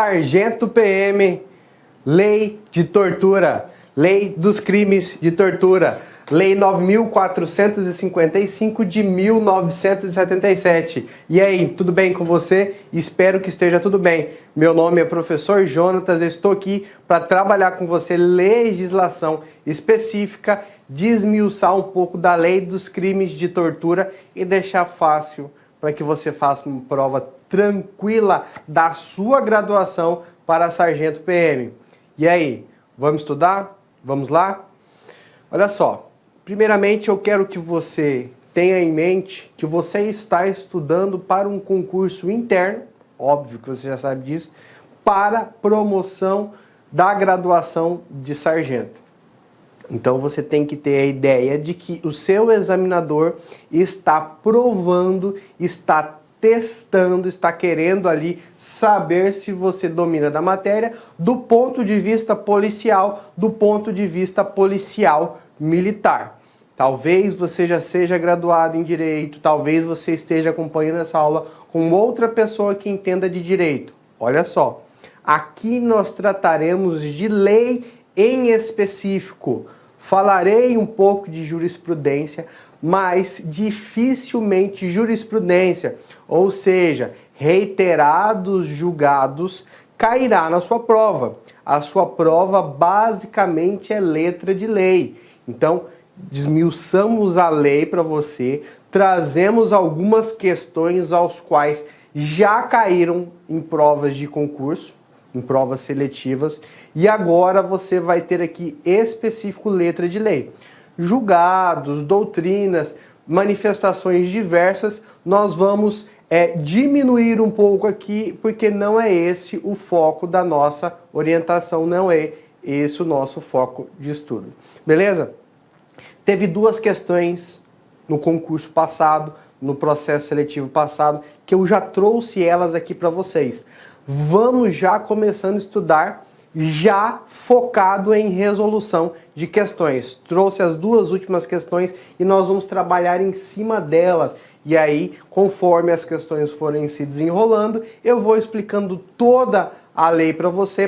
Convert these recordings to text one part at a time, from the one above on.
Sargento PM, Lei de Tortura, Lei dos Crimes de Tortura, Lei 9.455 de 1977. E aí, tudo bem com você? Espero que esteja tudo bem. Meu nome é Professor Jonatas, estou aqui para trabalhar com você legislação específica, desmiuçar um pouco da Lei dos Crimes de Tortura e deixar fácil para que você faça uma prova tranquila da sua graduação para Sargento PM. E aí, vamos estudar? Vamos lá? Olha só, primeiramente eu quero que você tenha em mente que você está estudando para um concurso interno, óbvio que você já sabe disso, para promoção da graduação de sargento. Então você tem que ter a ideia de que o seu examinador está provando, está testando, está querendo ali saber se você domina da matéria do ponto de vista policial, do ponto de vista policial militar. Talvez você já seja graduado em Direito, talvez você esteja acompanhando essa aula com outra pessoa que entenda de Direito. Olha só, aqui nós trataremos de lei em específico. Falarei um pouco de jurisprudência, mas dificilmente jurisprudência, ou seja, reiterados julgados, cairá na sua prova. A sua prova basicamente é letra de lei. Então, desmiuçamos a lei para você, trazemos algumas questões aos quais já caíram em provas de concurso, em provas seletivas, e agora você vai ter aqui específico letra de lei. Julgados, doutrinas, manifestações diversas, nós vamos diminuir um pouco aqui, porque não é esse o foco da nossa orientação, não é esse o nosso foco de estudo. Beleza? Teve duas questões no concurso passado, no processo seletivo passado, que eu já trouxe elas aqui para vocês. Vamos já começando a estudar, já focado em resolução de questões. Trouxe as duas últimas questões e nós vamos trabalhar em cima delas. E aí, conforme as questões forem se desenrolando, eu vou explicando toda a lei para você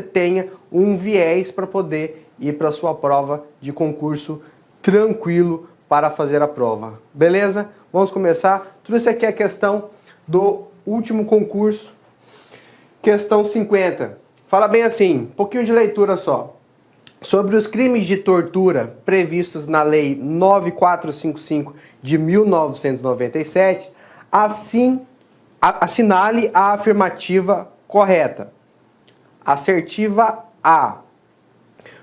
tenha um viés para poder ir para a sua prova de concurso tranquilo para fazer a prova. Beleza? Vamos começar? Trouxe aqui a questão do último concurso. Questão 50. Fala bem assim, um pouquinho de leitura só. Sobre os crimes de tortura previstos na Lei 9455 de 1997, assinale a afirmativa correta. Assertiva A.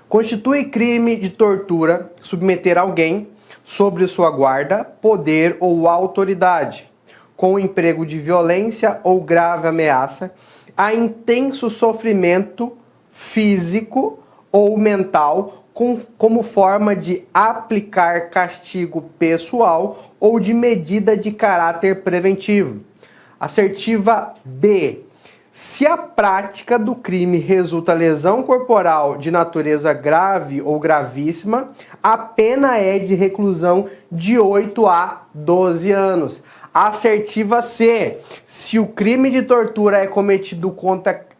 Constitui crime de tortura submeter alguém sobre sua guarda, poder ou autoridade, com o emprego de violência ou grave ameaça, a intenso sofrimento físico ou mental como forma de aplicar castigo pessoal ou de medida de caráter preventivo. Assertiva B. Se a prática do crime resulta lesão corporal de natureza grave ou gravíssima, a pena é de reclusão de 8 a 12 anos. Assertiva C. Se o crime de tortura é cometido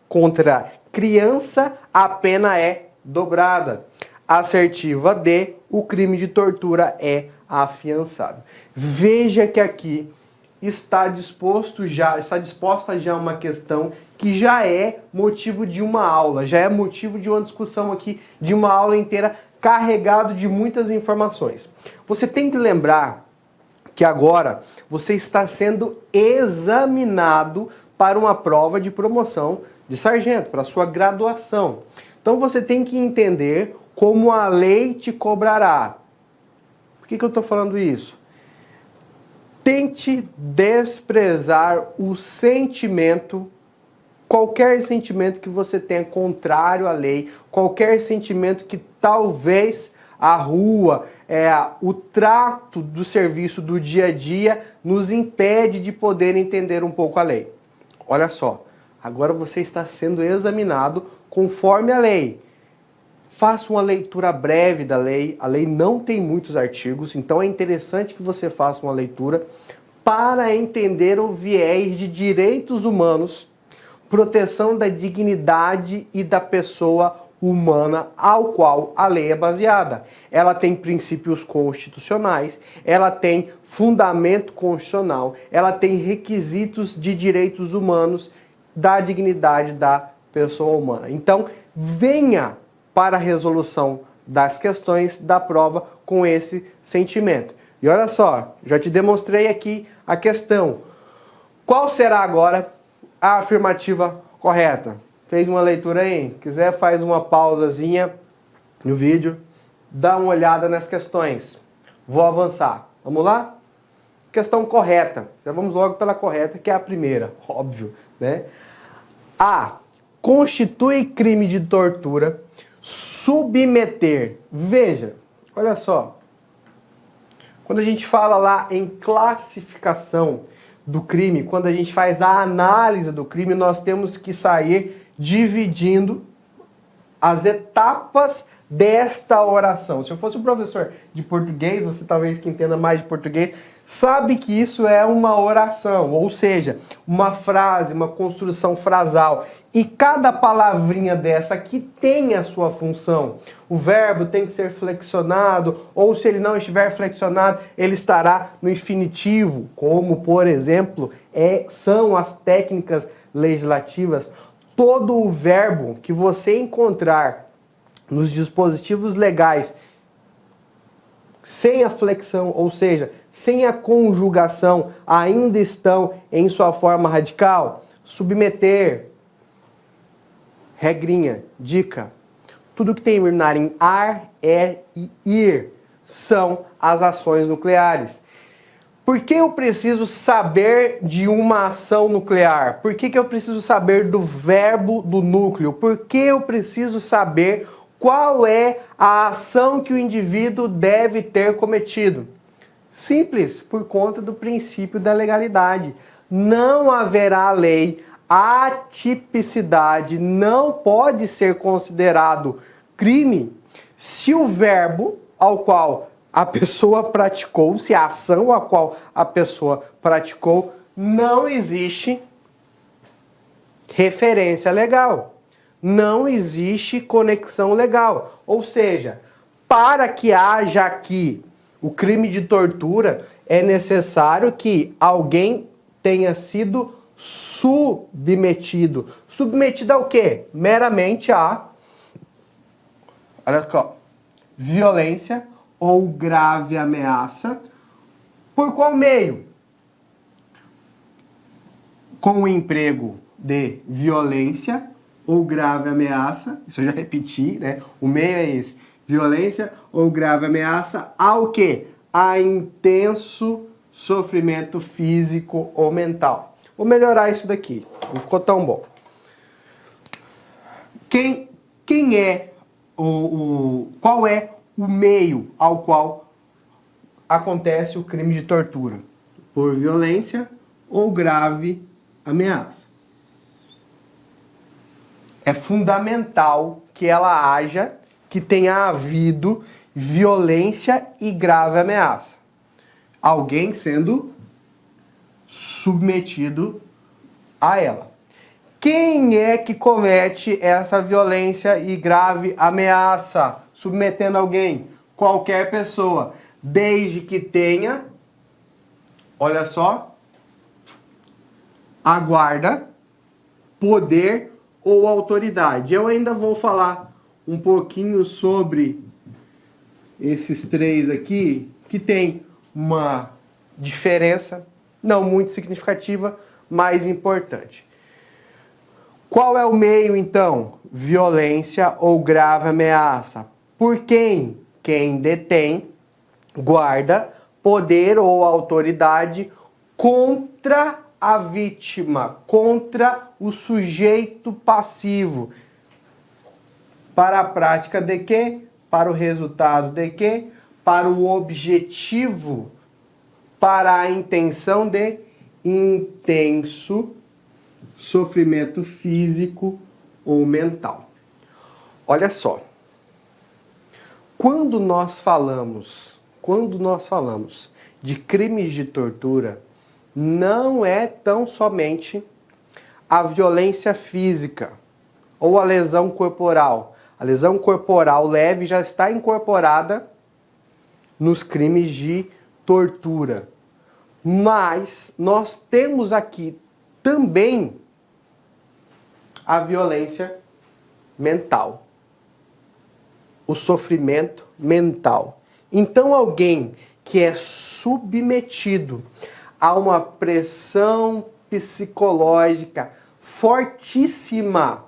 contra criança, a pena é dobrada. Assertiva D. O crime de tortura é afiançado. Veja que aqui está disposta já uma questão que já é motivo de uma aula, já é motivo de uma discussão aqui, de uma aula inteira carregado de muitas informações. Você tem que lembrar que agora você está sendo examinado para uma prova de promoção de sargento, para a sua graduação. Então você tem que entender como a lei te cobrará. Por que eu estou falando isso? Tente desprezar o sentimento, qualquer sentimento que você tenha contrário à lei, qualquer sentimento que talvez a rua, o trato do serviço do dia a dia nos impede de poder entender um pouco a lei. Olha só, agora você está sendo examinado conforme a lei. Faça uma leitura breve da lei. A lei não tem muitos artigos, então é interessante que você faça uma leitura para entender o viés de direitos humanos proteção da dignidade e da pessoa humana ao qual a lei é baseada. Ela tem princípios constitucionais, ela tem fundamento constitucional, ela tem requisitos de direitos humanos da dignidade da pessoa humana. Então, venha para a resolução das questões da prova com esse sentimento. E olha só, já te demonstrei aqui a questão. Qual será agora a afirmativa correta? Fez uma leitura aí? Quiser, faz uma pausazinha no vídeo, dá uma olhada nas questões. Vou avançar. Vamos lá? Questão correta. Já vamos logo pela correta, que é a primeira, óbvio, né? A. Constitui crime de tortura submeter. Veja, olha só. Quando a gente fala lá em classificação do crime, quando a gente faz a análise do crime, nós temos que sair dividindo as etapas desta oração. Se eu fosse um professor de português, você talvez que entenda mais de português, sabe que isso é uma oração, ou seja, uma frase, uma construção frasal. E cada palavrinha dessa aqui tem a sua função. O verbo tem que ser flexionado, ou se ele não estiver flexionado, ele estará no infinitivo, como, por exemplo, são as técnicas legislativas. Todo o verbo que você encontrar nos dispositivos legais sem a flexão, ou seja, sem a conjugação, ainda estão em sua forma radical. Submeter, regrinha, dica. Tudo que terminar em ar, e ir são as ações nucleares. Por que eu preciso saber de uma ação nuclear? Por que eu preciso saber do verbo do núcleo? Por que eu preciso saber qual é a ação que o indivíduo deve ter cometido? Simples, por conta do princípio da legalidade. Não haverá lei, a atipicidade não pode ser considerado crime se o verbo ao qual a pessoa praticou, se a ação a qual a pessoa praticou, não existe referência legal. Não existe conexão legal. Ou seja, para que haja aqui o crime de tortura, é necessário que alguém tenha sido submetido. Submetido ao quê? Meramente a, olha só, violência ou grave ameaça. Por qual meio? Com o emprego de violência ou grave ameaça, isso eu já repeti, né? O meio é esse, violência ou grave ameaça ao quê? A intenso sofrimento físico ou mental. Vou melhorar isso daqui, não ficou tão bom. Qual é o meio ao qual acontece o crime de tortura? Por violência ou grave ameaça. É fundamental que ela haja, que tenha havido violência e grave ameaça. Alguém sendo submetido a ela. Quem é que comete essa violência e grave ameaça? Submetendo alguém? Qualquer pessoa. Desde que tenha, olha só, a guarda, poder ou autoridade. Eu ainda vou falar um pouquinho sobre esses três aqui, que tem uma diferença, não muito significativa, mas importante. Qual é o meio, então? Violência ou grave ameaça. Por quem? Quem detém, guarda, poder ou autoridade contra a vítima, contra o sujeito passivo. Para a prática de quê? Para o resultado de quê? Para o objetivo, para a intenção de intenso sofrimento físico ou mental. Olha só. Quando nós falamos de crimes de tortura, não é tão somente a violência física ou a lesão corporal. A lesão corporal leve já está incorporada nos crimes de tortura. Mas nós temos aqui também a violência mental, o sofrimento mental. Então, alguém que é submetido a uma pressão psicológica fortíssima,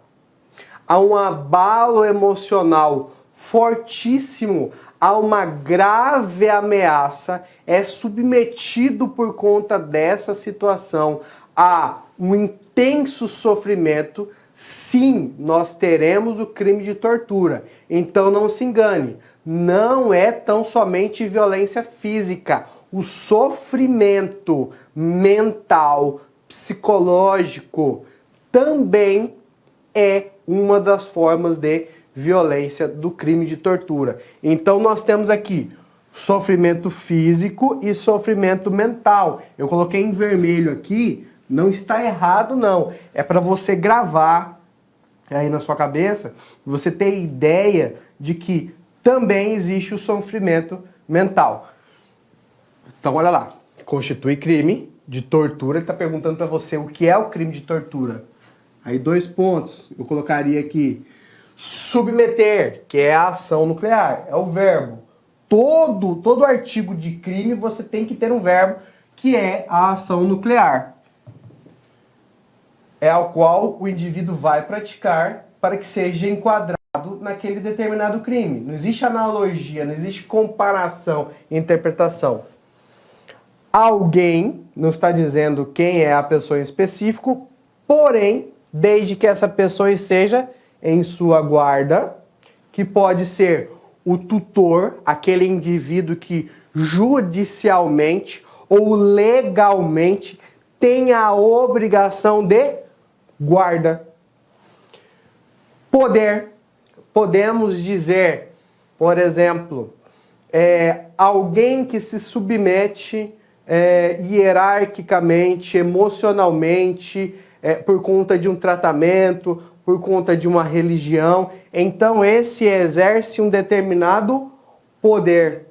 a um abalo emocional fortíssimo, a uma grave ameaça, é submetido por conta dessa situação a um intenso sofrimento, sim, nós teremos o crime de tortura. Então não se engane, não é tão somente violência física. O sofrimento mental, psicológico, também é uma das formas de violência do crime de tortura. Então nós temos aqui sofrimento físico e sofrimento mental. Eu coloquei em vermelho aqui, não está errado não. É para você gravar aí na sua cabeça, você ter ideia de que também existe o sofrimento mental. Então olha lá, constitui crime de tortura. Ele está perguntando para você o que é o crime de tortura. Aí 2 pontos, eu colocaria aqui. Submeter, que é a ação nuclear, é o verbo. Todo artigo de crime você tem que ter um verbo, que é a ação nuclear. É ao qual o indivíduo vai praticar para que seja enquadrado naquele determinado crime. Não existe analogia, não existe comparação e interpretação. Alguém, não está dizendo quem é a pessoa em específico, porém, desde que essa pessoa esteja em sua guarda, que pode ser o tutor, aquele indivíduo que judicialmente ou legalmente tem a obrigação de guarda. Poder. Podemos dizer, por exemplo, alguém que se submete hierarquicamente, emocionalmente, por conta de um tratamento, por conta de uma religião. Então esse exerce um determinado poder.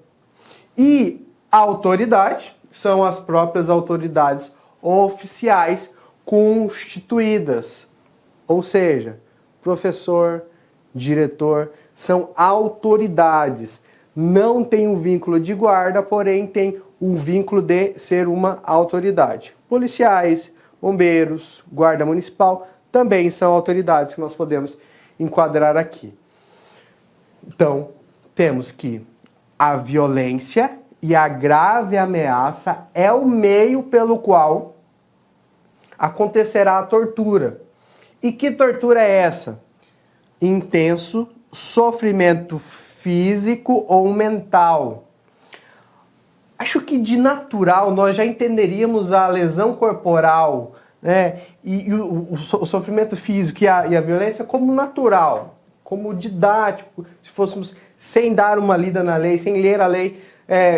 E a autoridade são as próprias autoridades oficiais constituídas. Ou seja, professor, diretor, são autoridades. Não tem um vínculo de guarda, porém tem um vínculo de ser uma autoridade. Policiais, bombeiros, guarda municipal, também são autoridades que nós podemos enquadrar aqui. Então, temos que a violência e a grave ameaça é o meio pelo qual acontecerá a tortura. E que tortura é essa? Intenso sofrimento físico ou mental. Acho que de natural nós já entenderíamos a lesão corporal, né, e o sofrimento físico e a violência como natural, como didático. Se fôssemos sem dar uma lida na lei, sem ler a lei,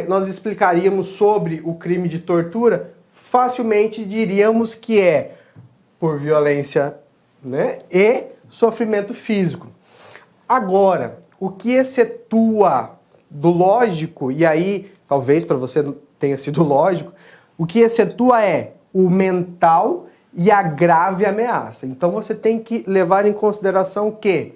nós explicaríamos sobre o crime de tortura, facilmente diríamos que é por violência, né, e sofrimento físico. Agora, o que excetua do lógico, e aí talvez para você não tenha sido lógico, o que excetua é o mental e a grave ameaça. Então você tem que levar em consideração que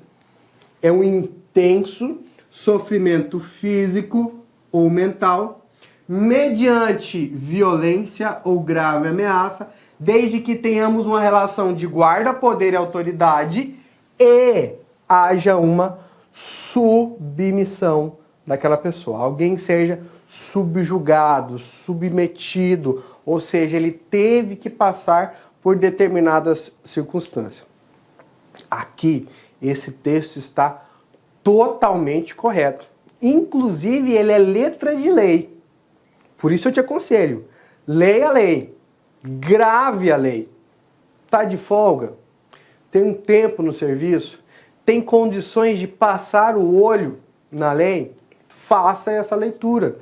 é um intenso sofrimento físico ou mental mediante violência ou grave ameaça, desde que tenhamos uma relação de guarda, poder e autoridade e haja uma submissão daquela pessoa. Alguém seja subjugado, submetido, ou seja, ele teve que passar por determinadas circunstâncias. Aqui, esse texto está totalmente correto. Inclusive, ele é letra de lei. Por isso eu te aconselho, leia a lei, grave a lei. Está de folga? Tem um tempo no serviço? Tem condições de passar o olho na lei? Faça essa leitura.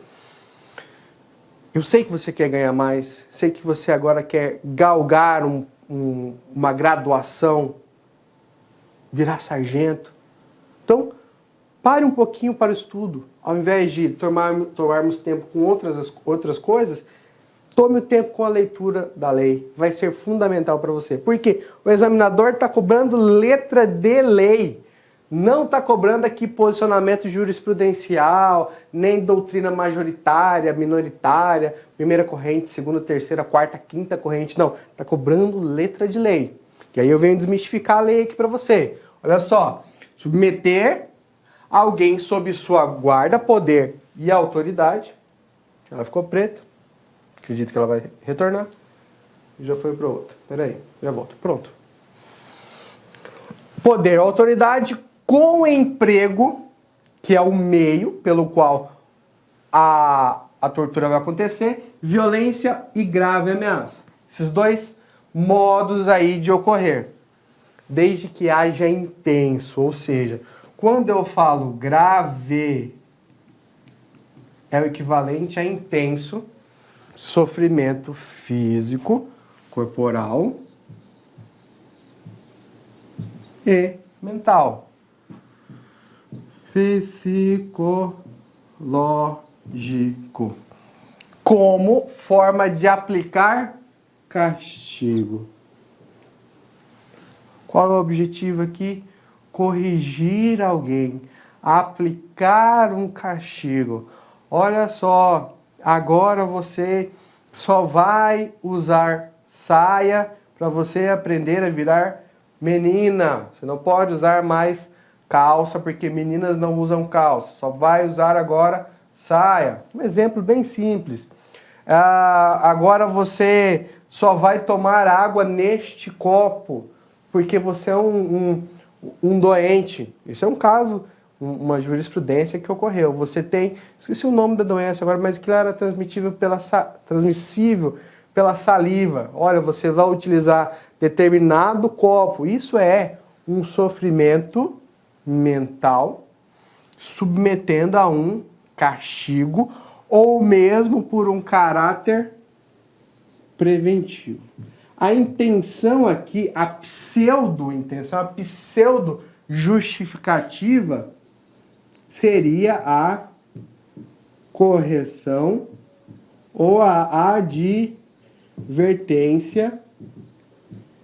Eu sei que você quer ganhar mais, sei que você agora quer galgar uma graduação, virar sargento. Então, pare um pouquinho para o estudo. Ao invés de tomarmos tempo com outras coisas, tome o tempo com a leitura da lei. Vai ser fundamental para você. Porque o examinador está cobrando letra de lei. Não está cobrando aqui posicionamento jurisprudencial, nem doutrina majoritária, minoritária, primeira corrente, segunda, terceira, quarta, quinta corrente. Não, está cobrando letra de lei. E aí eu venho desmistificar a lei aqui para você. Olha só, submeter alguém sob sua guarda, poder e autoridade. Ela ficou preta. Acredito que ela vai retornar. E já foi para outra. Peraí, já volto. Pronto. Poder, autoridade com emprego, que é o meio pelo qual a tortura vai acontecer, violência e grave ameaça. Esses dois modos aí de ocorrer. Desde que haja intenso, ou seja, quando eu falo grave, é o equivalente a intenso sofrimento físico, corporal e mental. Psicológico. Como forma de aplicar castigo. Qual é o objetivo aqui? Corrigir alguém, aplicar um castigo. Olha só, agora você só vai usar saia para você aprender a virar menina. Você não pode usar mais calça, porque meninas não usam calça. Só vai usar agora saia. Um exemplo bem simples. Agora você só vai tomar água neste copo, porque você é um doente. Isso é um caso, uma jurisprudência que ocorreu. Você tem, esqueci o nome da doença agora, mas que era transmissível pela saliva. Olha, você vai utilizar determinado copo. Isso é um sofrimento mental, submetendo a um castigo, ou mesmo por um caráter preventivo. A intenção aqui, a pseudo-intenção, a pseudo-justificativa seria a correção ou a advertência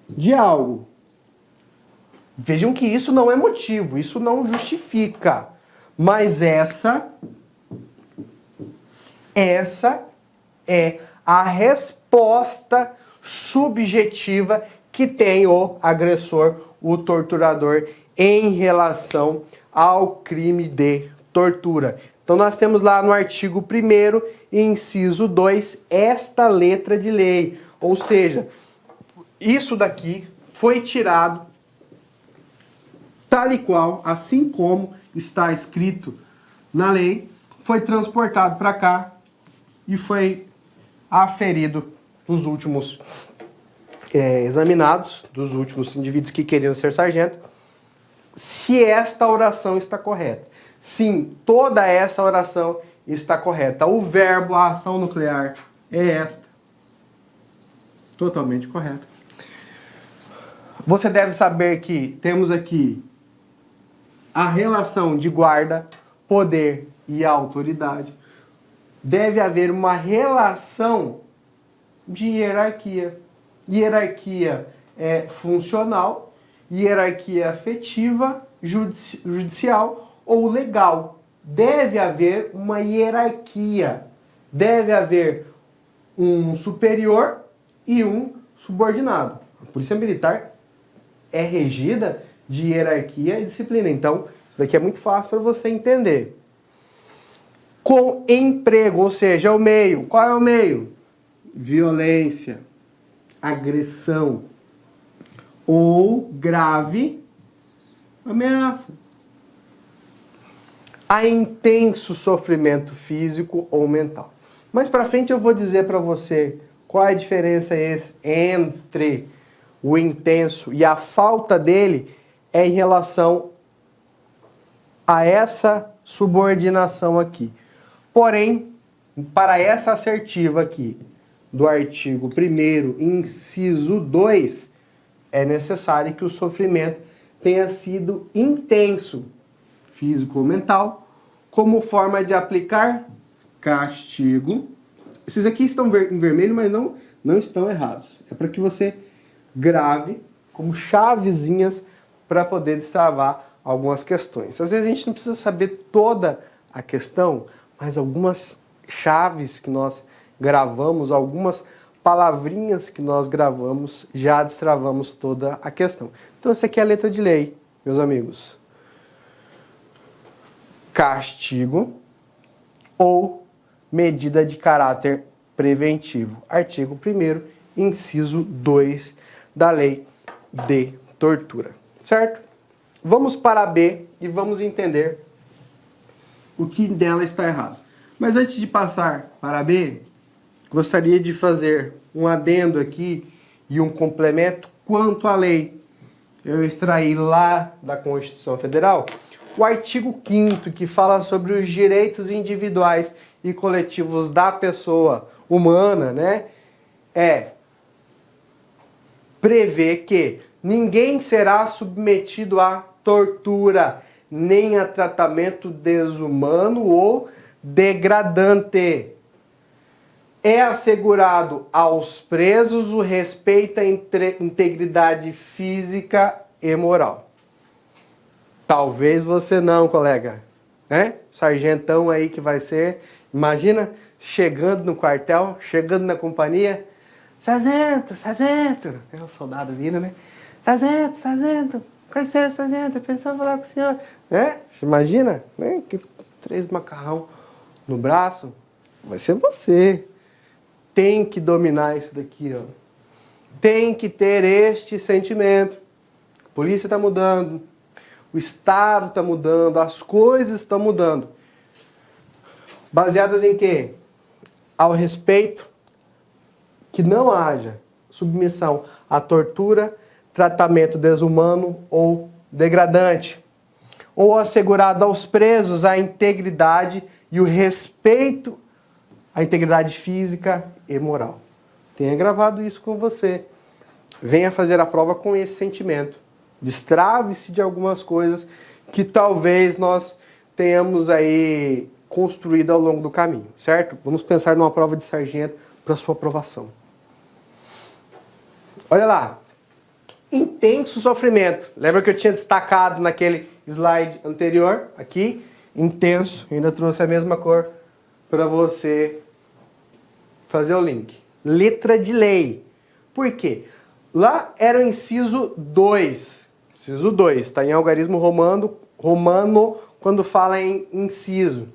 de algo. Vejam que isso não é motivo, isso não justifica. Mas essa é a resposta subjetiva que tem o agressor, o torturador, em relação ao crime de tortura. Então nós temos lá no artigo 1º, inciso 2, esta letra de lei. Ou seja, isso daqui foi tirado tal e qual, assim como está escrito na lei, foi transportado para cá e foi aferido dos últimos examinados, dos últimos indivíduos que queriam ser sargento, se esta oração está correta. Sim, toda essa oração está correta. O verbo, a ação nuclear, é esta. Totalmente correta. Você deve saber que temos aqui a relação de guarda, poder e autoridade. Deve haver uma relação de hierarquia. Hierarquia funcional, hierarquia afetiva, judicial ou legal. Deve haver uma hierarquia. Deve haver um superior e um subordinado. A Polícia Militar é regida de hierarquia e disciplina. Então, isso daqui é muito fácil para você entender. Com emprego, ou seja, o meio. Qual é o meio? Violência, agressão ou grave ameaça. A intenso sofrimento físico ou mental. Mais para frente eu vou dizer para você qual é a diferença entre o intenso e a falta dele em relação a essa subordinação aqui. Porém, para essa assertiva aqui do artigo 1º, inciso 2, é necessário que o sofrimento tenha sido intenso, físico ou mental, como forma de aplicar castigo. Esses aqui estão em vermelho, mas não estão errados. É para que você grave como chavezinhas para poder destravar algumas questões. Às vezes a gente não precisa saber toda a questão, mas algumas chaves que nós gravamos, algumas palavrinhas que nós gravamos, já destravamos toda a questão. Então essa aqui é a letra de lei, meus amigos. Castigo ou medida de caráter preventivo. Artigo 1º, inciso 2 da lei de tortura. Certo? Vamos para a B e vamos entender o que dela está errado. Mas antes de passar para a B, gostaria de fazer um adendo aqui e um complemento quanto à lei. Eu extraí lá da Constituição Federal o artigo 5º, que fala sobre os direitos individuais e coletivos da pessoa humana, né? Prevê que ninguém será submetido a tortura, nem a tratamento desumano ou degradante. É assegurado aos presos o respeito à integridade física e moral. Talvez você não, colega, né? Sargentão aí que vai ser, imagina, chegando no quartel, chegando na companhia, sargento, é um soldado vindo, né? Sargento, com licença, sargento, eu pensava falar com o senhor, né? Imagina, né? 3 macarrão no braço, vai ser você. Tem que dominar isso daqui, ó. Tem que ter este sentimento. A polícia está mudando, o Estado está mudando, as coisas estão mudando. Baseadas em quê? Ao respeito, que não haja submissão à tortura, tratamento desumano ou degradante. Ou assegurado aos presos a integridade e o respeito à integridade física e moral. Tenha gravado isso com você. Venha fazer a prova com esse sentimento. Destrave-se de algumas coisas que talvez nós tenhamos aí construído ao longo do caminho, certo? Vamos pensar numa prova de sargento para sua aprovação. Olha lá. Intenso sofrimento. Lembra que eu tinha destacado naquele slide anterior? Aqui, intenso. Eu ainda trouxe a mesma cor para você fazer o link. Letra de lei. Por quê? Lá era o inciso 2. Inciso 2. Está em algarismo romano quando fala em inciso.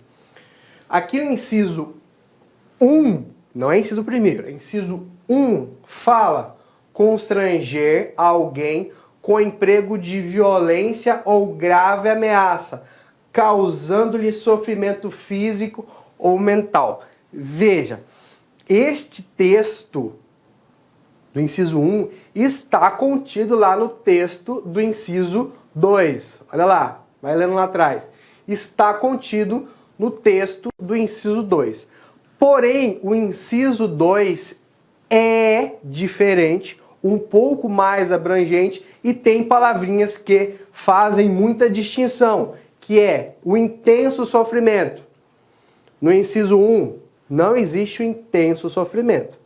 Aqui o inciso 1, não é inciso 1º, é inciso 1, fala constranger alguém com emprego de violência ou grave ameaça, causando-lhe sofrimento físico ou mental. Veja, este texto do inciso 1 está contido lá no texto do inciso 2. Olha lá, vai lendo lá atrás. Está contido no texto do inciso 2. Porém, o inciso 2 é diferente, um pouco mais abrangente e tem palavrinhas que fazem muita distinção, que é o intenso sofrimento. No inciso 1, não existe o intenso sofrimento.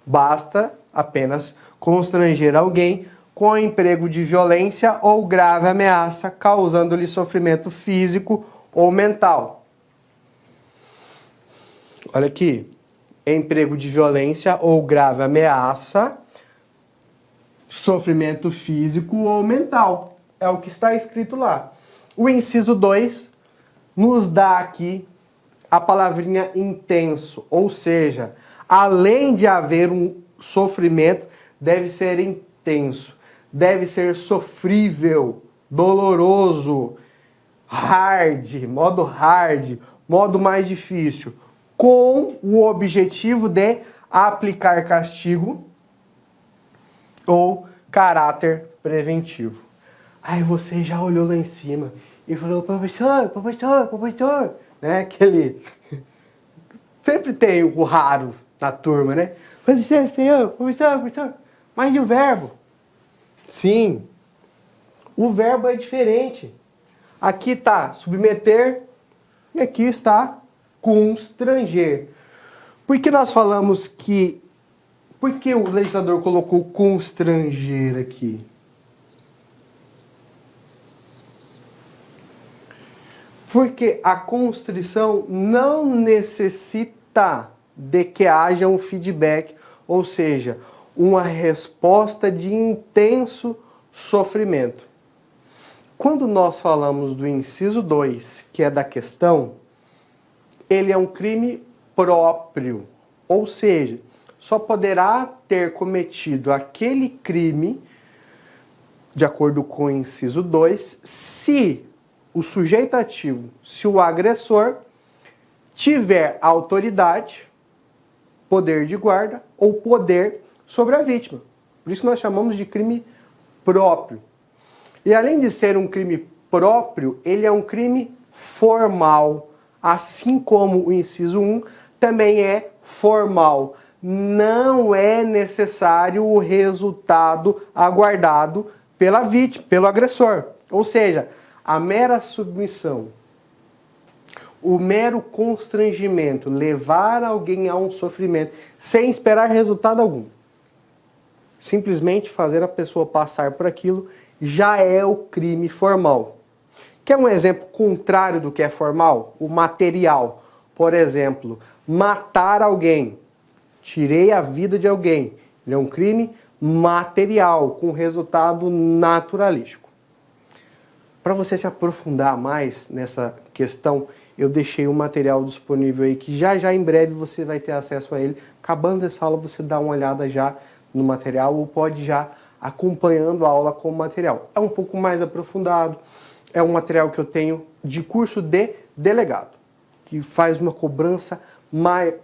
Basta apenas constranger alguém com emprego de violência ou grave ameaça, causando-lhe sofrimento físico ou mental. Olha aqui. Emprego de violência ou grave ameaça, sofrimento físico ou mental. É o que está escrito lá. O inciso 2 nos dá aqui a palavrinha intenso, ou seja, além de haver um sofrimento, deve ser intenso, deve ser sofrível, doloroso, hard, modo mais difícil, com o objetivo de aplicar castigo ou caráter preventivo. Aí você já olhou lá em cima e falou, professor, né? Aquele... Sempre tem o raro na turma, né? Com licença, senhor, professor, mas e o verbo? Sim. O verbo é diferente. Aqui está submeter e aqui está constranger. Por que nós falamos que... Por que o legislador colocou constranger aqui? Porque a constrição não necessita de que haja um feedback, ou seja, uma resposta de intenso sofrimento. Quando nós falamos do inciso 2, que é da questão, ele é um crime próprio, ou seja, só poderá ter cometido aquele crime, de acordo com o inciso 2, se o sujeito ativo, se o agressor tiver autoridade, poder de guarda ou poder sobre a vítima. Por isso nós chamamos de crime próprio. E além de ser um crime próprio, ele é um crime formal, assim como o inciso 1 também é formal. Não é necessário o resultado aguardado pela vítima, pelo agressor. Ou seja, a mera submissão, o mero constrangimento, levar alguém a um sofrimento sem esperar resultado algum, simplesmente fazer a pessoa passar por aquilo, já é o crime formal. Quer um exemplo contrário do que é formal? O material. Por exemplo, matar alguém. Tirei a vida de alguém. Ele é um crime material, com resultado naturalístico. Para você se aprofundar mais nessa questão, eu deixei um material disponível aí que já em breve você vai ter acesso a ele. Acabando essa aula, você dá uma olhada já no material ou pode já acompanhando a aula com o material. É um pouco mais aprofundado, é um material que eu tenho de curso de delegado, que faz uma cobrança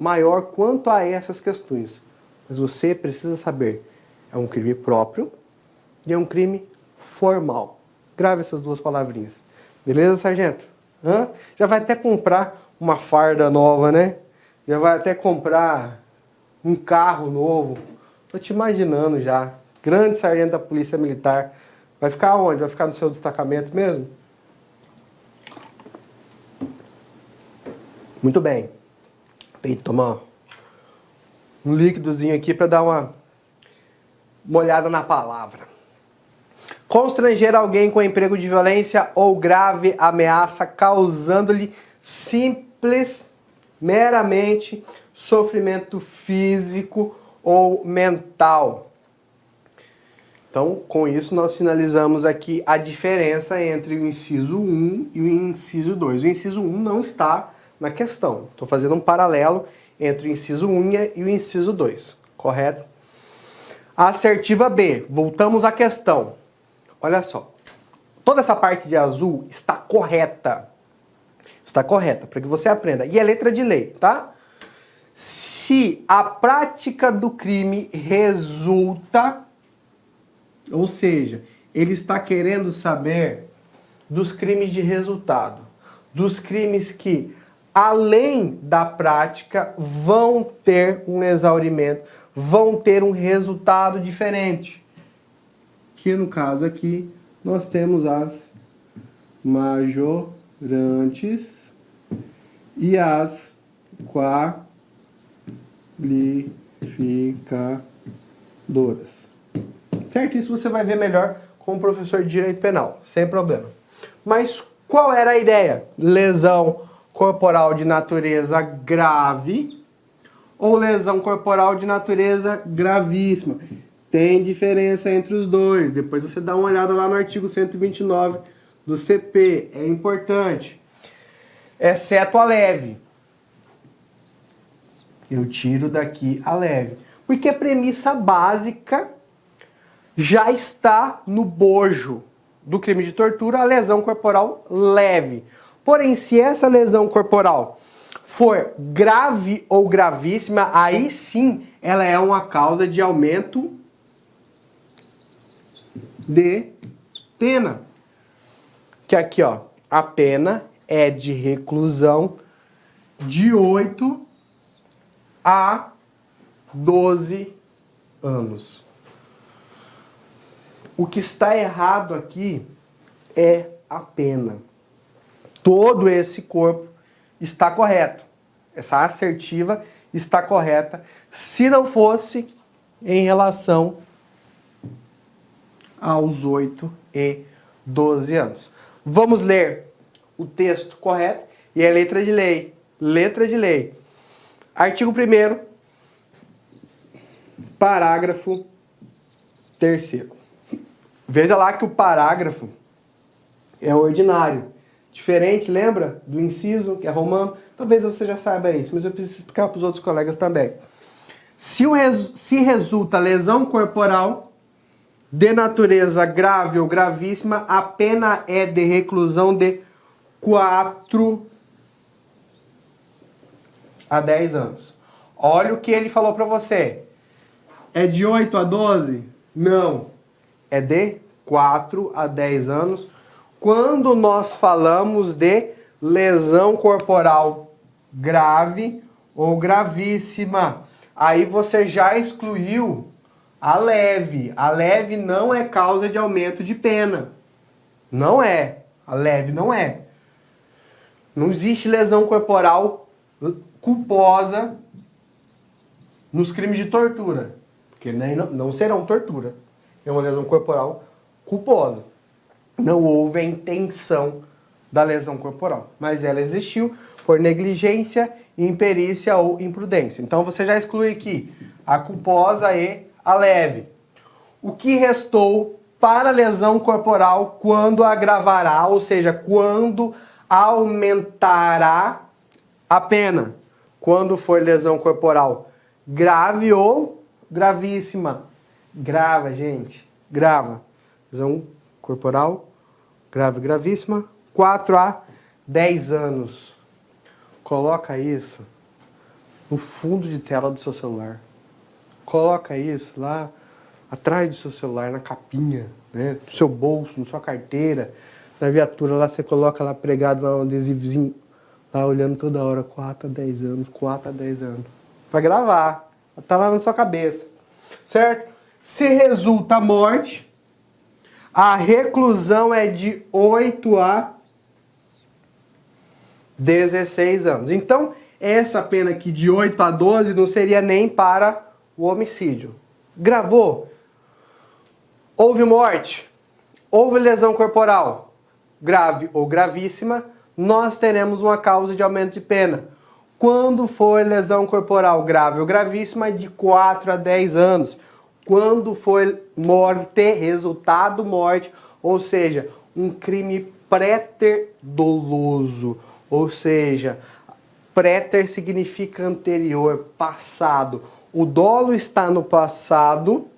maior quanto a essas questões. Mas você precisa saber, é um crime próprio e é um crime formal. Grave essas duas palavrinhas. Beleza, sargento? Hã? Já vai até comprar uma farda nova, né? Já vai até comprar um carro novo. Tô te imaginando já. Grande sargento da Polícia Militar. Vai ficar onde? Vai ficar no seu destacamento mesmo? Muito bem. Tem que tomar um líquidozinho aqui para dar uma olhada na palavra. Constranger alguém com emprego de violência ou grave ameaça, causando-lhe simples, meramente, sofrimento físico ou mental. Então, com isso, nós finalizamos aqui a diferença entre o inciso 1 e o inciso 2. O inciso 1 não está na questão. Estou fazendo um paralelo entre o inciso 1 e o inciso 2. Correto? Assertiva B. Voltamos à questão. Olha só. Toda essa parte de azul está correta. Está correta, para que você aprenda. E é letra de lei, tá? Se a prática do crime resulta... Ou seja, ele está querendo saber dos crimes de resultado. Dos crimes que, além da prática, vão ter um exaurimento, vão ter um resultado diferente. Que no caso aqui, nós temos as majorantes e as qualificadoras. Certo? Isso você vai ver melhor com o professor de Direito Penal, sem problema. Mas qual era a ideia? Lesão corporal de natureza grave ou lesão corporal de natureza gravíssima. Tem diferença entre os dois. Depois você dá uma olhada lá no artigo 129 do CP. É importante. Exceto a leve. Eu tiro daqui a leve. Porque a premissa básica já está no bojo do crime de tortura, a lesão corporal leve. Porém, se essa lesão corporal for grave ou gravíssima, aí sim ela é uma causa de aumento de pena. Que aqui, ó, a pena é de reclusão de 8 a 12 anos. O que está errado aqui é a pena. Todo esse corpo está correto. Essa assertiva está correta, se não fosse em relação aos 8 e 12 anos. Vamos ler o texto correto e é letra de lei. Letra de lei. Artigo 1º, parágrafo 3º. Veja lá que o parágrafo é ordinário. Diferente, lembra? Do inciso, que é romano. Talvez você já saiba isso, mas eu preciso explicar para os outros colegas também. Se resulta lesão corporal de natureza grave ou gravíssima, a pena é de reclusão de 4 a 10 anos. Olha o que ele falou para você. É de 8 a 12? Não. É de 4 a 10 anos. Quando nós falamos de lesão corporal grave ou gravíssima, aí você já excluiu a leve. A leve não é causa de aumento de pena. Não é. A leve não é. Não existe lesão corporal culposa nos crimes de tortura, porque não serão tortura. É uma lesão corporal culposa. Não houve a intenção da lesão corporal, mas ela existiu por negligência, imperícia ou imprudência. Então você já exclui aqui a culposa e a leve. O que restou para a lesão corporal quando agravará, ou seja, quando aumentará a pena? Quando for lesão corporal grave ou gravíssima? Grava, gente. Grava. Lesão corporal grave, gravíssima, 4 a 10 anos. Coloca isso no fundo de tela do seu celular. Coloca isso lá atrás do seu celular, na capinha, né? No seu bolso, na sua carteira, na viatura. Lá você coloca lá pregado lá um adesivozinho, lá olhando toda hora, 4 a 10 anos, 4 a 10 anos. Vai gravar. Tá lá na sua cabeça. Certo? Se resulta a morte, a reclusão é de 8 a 16 anos. Então, essa pena aqui de 8 a 12 não seria nem para o homicídio. Gravou? Houve morte? Houve lesão corporal grave ou gravíssima? Nós teremos uma causa de aumento de pena. Quando for lesão corporal grave ou gravíssima, de 4 a 10 anos. Quando for morte, resultado morte, ou seja, um crime préter-doloso, ou seja, préter significa anterior, passado. O dolo está no passado,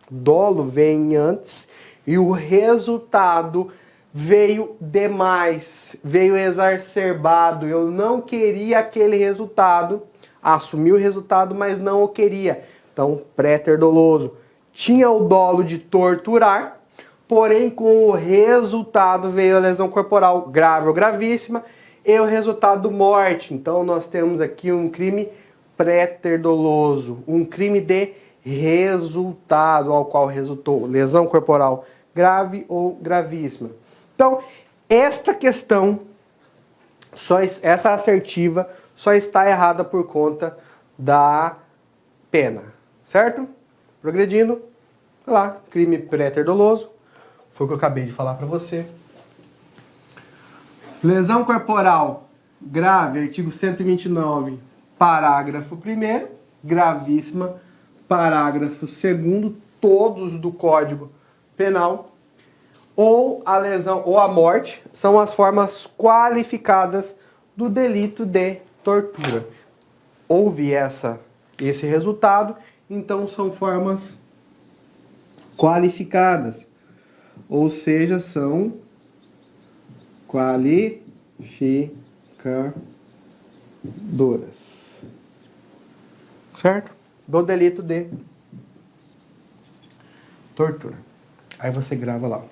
dolo vem antes, e o resultado veio demais, veio exacerbado. Eu não queria aquele resultado, assumi o resultado, mas não o queria. Então, préter-doloso. Tinha o dolo de torturar, porém com o resultado veio a lesão corporal grave ou gravíssima e o resultado morte. Então, nós temos aqui um crime préter-doloso, um crime de resultado ao qual resultou lesão corporal grave ou gravíssima. Então, esta questão, essa assertiva, só está errada por conta da pena. Certo? Progredindo. Olha lá, crime préter-doloso. Foi o que eu acabei de falar para você. Lesão corporal grave, artigo 129, parágrafo 1º, gravíssima, parágrafo 2º, todos do Código Penal. Ou a lesão ou a morte são as formas qualificadas do delito de tortura. Houve esse resultado, então são formas qualificadas, ou seja, são qualificadoras, certo? Do delito de tortura. Aí você grava lá,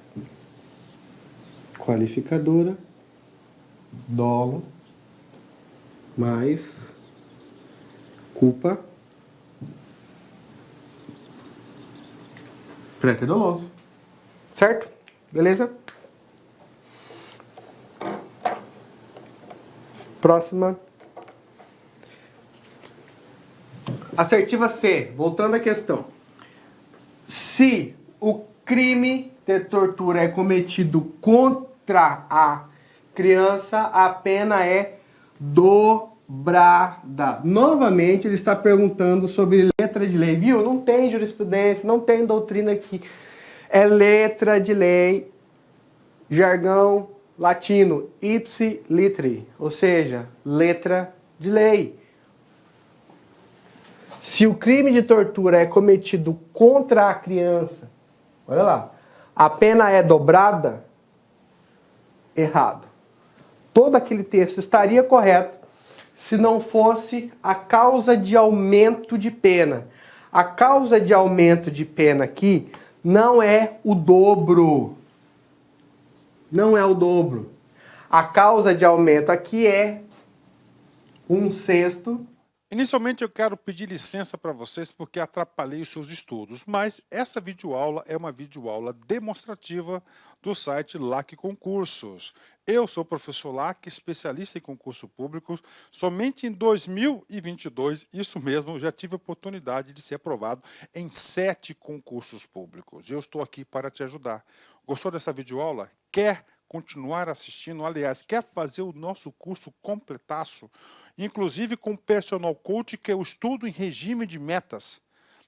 qualificadora, dolo, mais culpa, préter-doloso. Certo? Beleza? Próxima. Assertiva C, voltando à questão. Se o crime de tortura é cometido contra a criança, a pena é dobrada. Novamente, ele está perguntando sobre letra de lei. Viu? Não tem jurisprudência, não tem doutrina aqui. É letra de lei, jargão latino, ipsi literi, ou seja, letra de lei. Se o crime de tortura é cometido contra a criança, olha lá, a pena é dobrada? Errado. Todo aquele texto estaria correto se não fosse a causa de aumento de pena. A causa de aumento de pena aqui não é o dobro. Não é o dobro. A causa de aumento aqui é 1/6. Inicialmente eu quero pedir licença para vocês porque atrapalhei os seus estudos, mas essa videoaula é uma videoaula demonstrativa do site LAC Concursos. Eu sou o professor LAC, especialista em concurso público. Somente em 2022, isso mesmo, já tive a oportunidade de ser aprovado em 7 concursos públicos. Eu estou aqui para te ajudar. Gostou dessa videoaula? Quer continuar assistindo? Aliás, quer fazer o nosso curso completaço? Inclusive com personal coach, que eu estudo em regime de metas,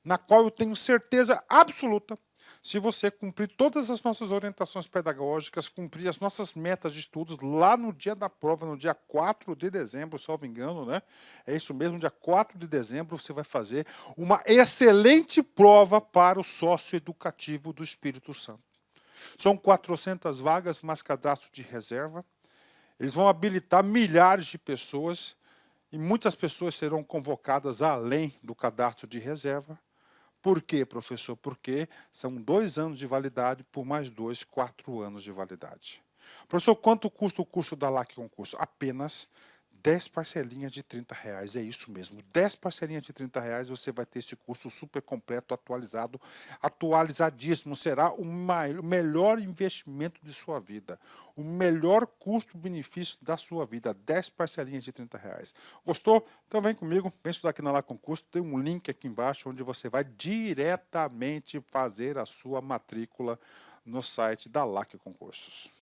na qual eu tenho certeza absoluta, se você cumprir todas as nossas orientações pedagógicas, cumprir as nossas metas de estudos lá no dia da prova, no dia 4 de dezembro, salvo engano, né? É isso mesmo, dia 4 de dezembro você vai fazer uma excelente prova para o sócio educativo do Espírito Santo. São 400 vagas, mas cadastro de reserva. Eles vão habilitar milhares de pessoas e muitas pessoas serão convocadas além do cadastro de reserva. Por quê, professor? Porque são 2 anos de validade por mais 2, 4 anos de validade. Professor, quanto custa o curso da LAC Concurso? Apenas 10 parcelinhas de R$30. É isso mesmo, 10 parcelinhas de R$30 você vai ter esse curso super completo, atualizado, atualizadíssimo. Será o melhor investimento de sua vida, o melhor custo-benefício da sua vida, 10 parcelinhas de R$30. Gostou? Então vem comigo, vem estudar aqui na LAC Concurso, tem um link aqui embaixo onde você vai diretamente fazer a sua matrícula no site da LAC Concursos.